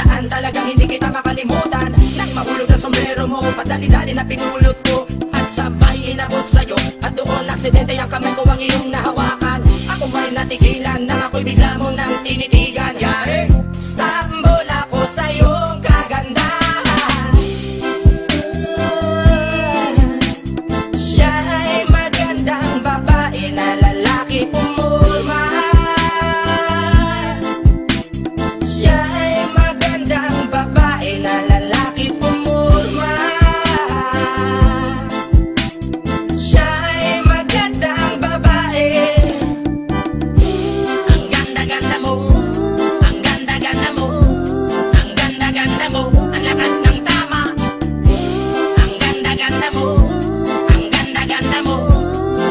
Saan talagang hindi kita makalimutan, nang mahulog ang sombrero mo, padali-dali na pinulot ko, at sabay inabot sa'yo. At doon aksidente ang kamay ko ang iyong nahawakan. Ako may natigilan nang ako'y bigla mo nang tinitigan. Yari, stambol ako sa iyong kagandahan. Siya ay magandang babae na lalaki pumulma. Siya ay magandang babae na lalaki pumulma. Siya ay magandang babae. Ang ganda-ganda mo, ang ganda-ganda mo, ang ganda-ganda mo, ang lakas ng tama. Ang ganda-ganda mo, ang ganda-ganda mo,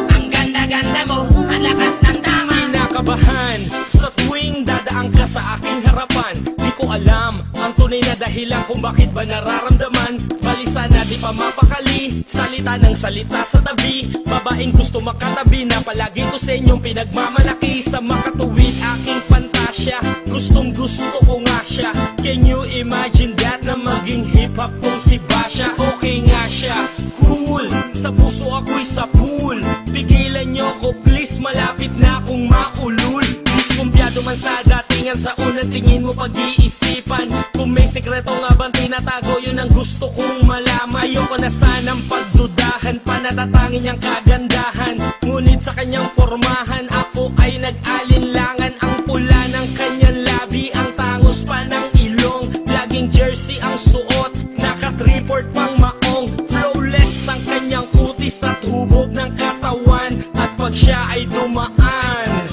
ang ganda-ganda mo, ang lakas ng tama. Kinakabahan sa tuwing dadaan ka sa aking harapan. Di ko alam ang tunay na dahilan kung bakit ba nararamdaman. Balisa na di pa mapakali, salita ng salita sa tabi. Babaeng gusto makatabi na palagi ko sa inyong pinagmamalaki. Sa makatuwid aking pantasya, gustong gusto ko nga siya. Can you imagine that na maging hip-hop kung si Basha? Okay nga siya, cool, sa puso ako'y sa pool. Pigilan nyo ko please, malapit na akong maulul. Diskumpiyado man sa datingan, sa unang tingin mo pag-iisipan. Kung may sekreto nga bang tinatago, yun ang gusto kong malaman. Ayoko na sanang pagdudahan, panatatangin niyang kagandahan. Ngunit sa kanyang pormahan, ako ay nag-alinlangan. Ang pula ng kanyang labi, ang tangos pa ng ilong. Laging jersey ang suot, naka-3-4 pang maong. Flawless ang kanyang kutis at hubog ng katawan. At pag siya ay dumaan,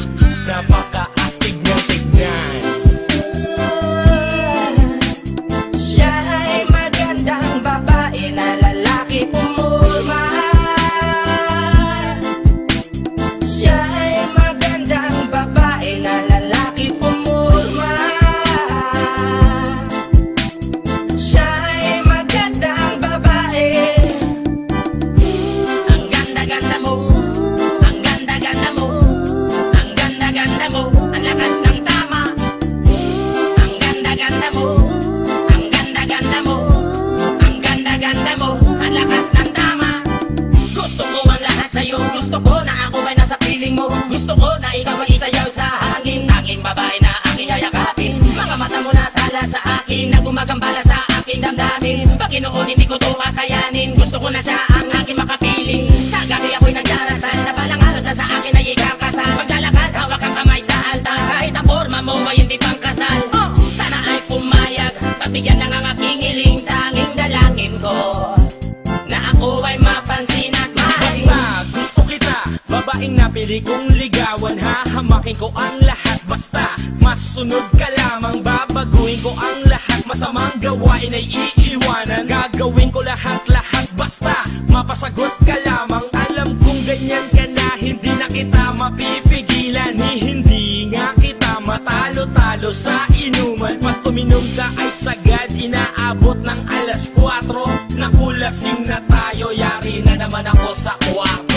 napaka-astig niyang tignan. Siya ay magandang babae na lalaki pumulma. Siya ay magandang babae na lalaki pumulma. Siya ay magandang babae. Ang ganda-ganda mo, ang ganda-ganda mo, ang ganda-ganda mo, ang lakas ng tama. Ang ganda-ganda mo, ang ganda-ganda mo, ang ganda-ganda mo, ang lakas ng tama. Gusto ko ang lahat sa'yo, gusto ko na ako ay nasa piling mo. Gusto ko na ikaw ay isayaw sa hangin, tanging babae na aking yayakapin. Mga mata mo na tala sa akin, na gumagambala sa aking damdamin. Paginoon hindi ko to kakayanin, gusto ko na siya ang aking makapiling. Sa gabi ako'y nagdarasal, na balang halos sa akin ay ikakasal. Paglalakad, hawak ang kamay sa altar, kahit ang forma mo ay hindi pang kasal. Sana ay pumayag, pagbigyan ng ang aking hiling, tanging dalangin ko na ako ay mapansin at mahalin. Basta gusto kita, babaeng napili kong ligawan. Hahamakin ko ang lahat, basta masunod ka lamang. Babaguhin ko ang lahat, masamang gawain ay iiwanan. Gagawin ko lahat-lahat, basta mapasagot ka lamang. Alam kong ganyan ka na, hindi na kita mapipigilan. Hindi nga kita matalo-talo sa inuman. Pag uminom ka ay sagad, inaabot ng alas 4. Nakulasing na tayo, yari na naman ako sa kwarto.